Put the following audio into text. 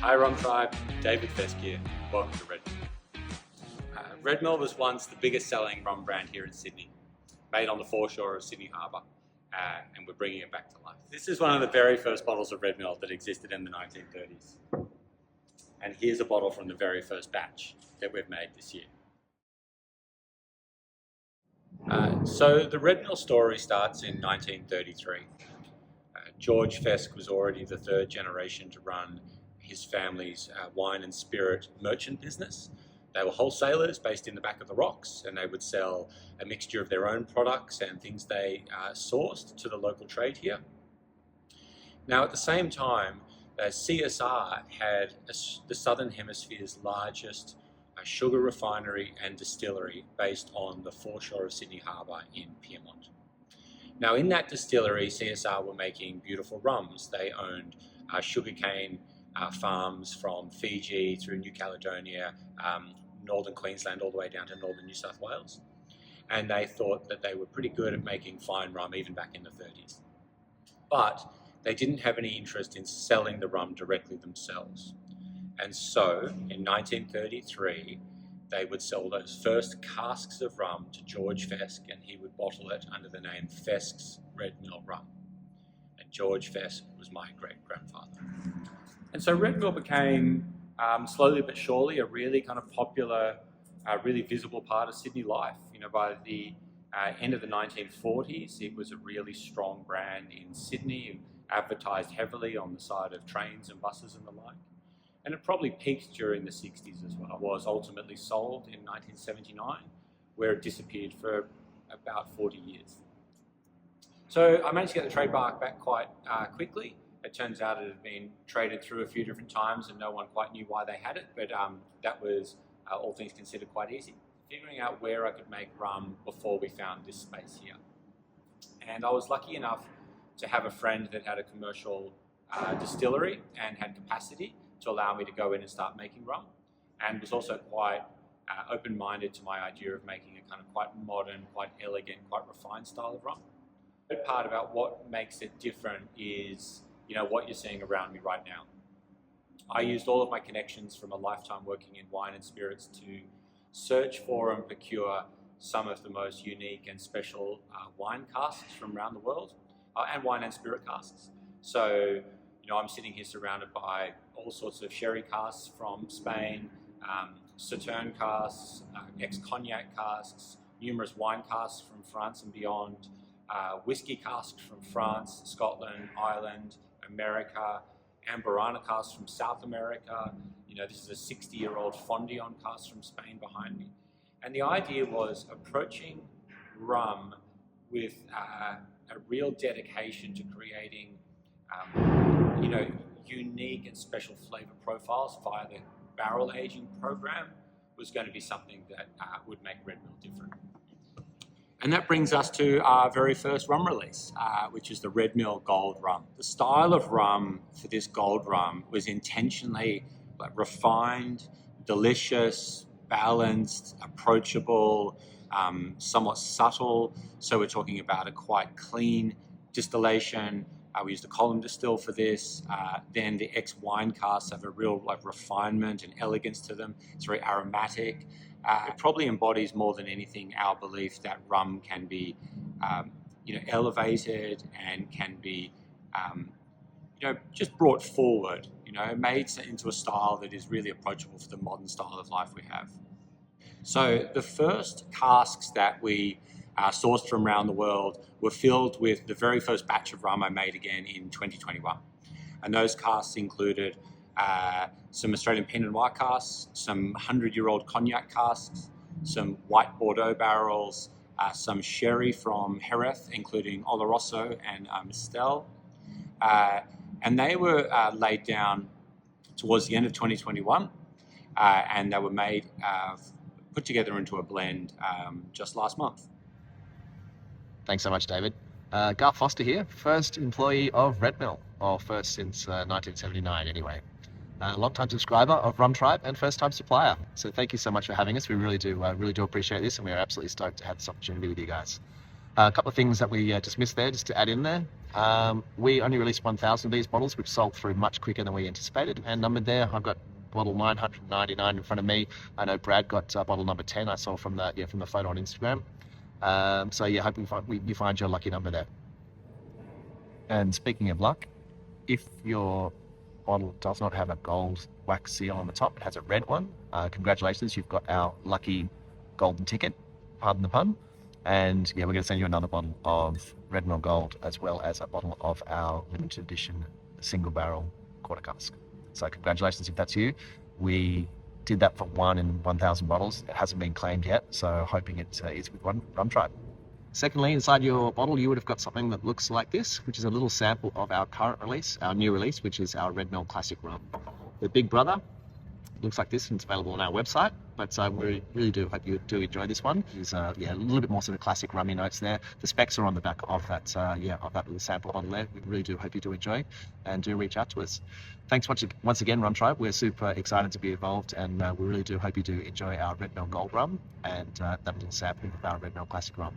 Hi Rum Tribe, David Fesk here. Welcome to Red Mill. Red Mill was once the biggest selling rum brand here in Sydney, made on the foreshore of Sydney Harbour, and we're bringing it back to life. This is one of the very first bottles of Red Mill that existed in the 1930s. And here's a bottle from the very first batch that we've made this year. So the Red Mill story starts in 1933. George Fesk was already the third generation to run his family's wine and spirit merchant business. They were wholesalers based in the back of the rocks, and they would sell a mixture of their own products and things they sourced to the local trade here. Now at the same time, CSR had the Southern Hemisphere's largest sugar refinery and distillery based on the foreshore of Sydney Harbour in Piedmont. Now in that distillery, CSR were making beautiful rums. They owned sugarcane farms from Fiji through New Caledonia, northern Queensland, all the way down to northern New South Wales. And they thought that they were pretty good at making fine rum even back in the 30s. But they didn't have any interest in selling the rum directly themselves. And so in 1933, they would sell those first casks of rum to George Fesk, and he would bottle it under the name Fesk's Red Mill Rum. And George Fesk was my great-grandfather. And so Red Mill became, slowly but surely, a really kind of popular, really visible part of Sydney life. You know, by the end of the 1940s, it was a really strong brand in Sydney, advertised heavily on the side of trains and buses and the like. And it probably peaked during the 60s as well. It was ultimately sold in 1979, where it disappeared for about 40 years. So I managed to get the trademark back quite quickly. It turns out it had been traded through a few different times and no one quite knew why they had it, but that was, all things considered, quite easy. Figuring out where I could make rum before we found this space here. And I was lucky enough to have a friend that had a commercial distillery and had capacity to allow me to go in and start making rum, and was also quite open-minded to my idea of making a kind of quite modern, quite elegant, quite refined style of rum. The part about what makes it different is, you know, what you're seeing around me right now. I used all of my connections from a lifetime working in wine and spirits to search for and procure some of the most unique and special wine casks from around the world, and wine and spirit casks. So, you know, I'm sitting here surrounded by all sorts of sherry casks from Spain, Sauterne casks, ex-Cognac casks, numerous wine casks from France and beyond, whiskey casks from France, Scotland, Ireland, America, Amburana casks from South America. You know, this is a 60-year-old Fondillon cask from Spain behind me. And the idea was approaching rum with a real dedication to creating you know, unique and special flavor profiles via the barrel aging program was going to be something that would make Red Mill different. And that brings us to our very first rum release, which is the Red Mill Gold Rum. The style of rum for this gold rum was intentionally refined, delicious, balanced, approachable, somewhat subtle. So we're talking about a quite clean distillation. We used a column distill for this. Then the ex-wine casks have a real refinement and elegance to them. It's very aromatic. It probably embodies more than anything our belief that rum can be, you know, elevated and can be, you know, just brought forward. You know, made into a style that is really approachable for the modern style of life we have. So the first casks that we sourced from around the world were filled with the very first batch of rum I made again in 2021. And those casks included some Australian Pinot Noir casks, some 100-year-old Cognac casks, some white Bordeaux barrels, some sherry from Jerez, including Oloroso and Mistelle. And they were laid down towards the end of 2021, and they were made, put together into a blend just last month. Thanks so much, David. Garth Foster here, first employee of Red Mill, or first since 1979 anyway. Long-time subscriber of Rum Tribe and first-time supplier. So thank you so much for having us. We really do appreciate this, and we are absolutely stoked to have this opportunity with you guys. A couple of things that we just missed there, just to add in there. We only released 1,000 of these bottles, which sold through much quicker than we anticipated. And numbered there, I've got bottle 999 in front of me. I know Brad got bottle number 10. I saw from the photo on Instagram. So yeah, hope you find your lucky number there. And speaking of luck, if your bottle does not have a gold wax seal on the top, it has a red one, congratulations, you've got our lucky golden ticket, pardon the pun. And yeah, we're going to send you another bottle of Red Mill Gold, as well as a bottle of our limited edition single barrel quarter cask. So congratulations if that's you. We did that for 1 in 1,000 bottles. It hasn't been claimed yet, so hoping it is with Rum Tribe. Secondly, inside your bottle, you would have got something that looks like this, which is a little sample of our current release, our new release, which is our Red Mill Classic Rum. The Big Brother looks like this, and it's available on our website. But we really do hope you do enjoy this one. There's a little bit more sort of classic rummy notes there. The specs are on the back of that, of that little sample bottle there. We really do hope you do enjoy, and do reach out to us. Thanks once again, Rum Tribe. We're super excited to be involved, and we really do hope you do enjoy our Red Mill Gold Rum and that little sample of our Red Mill Classic Rum.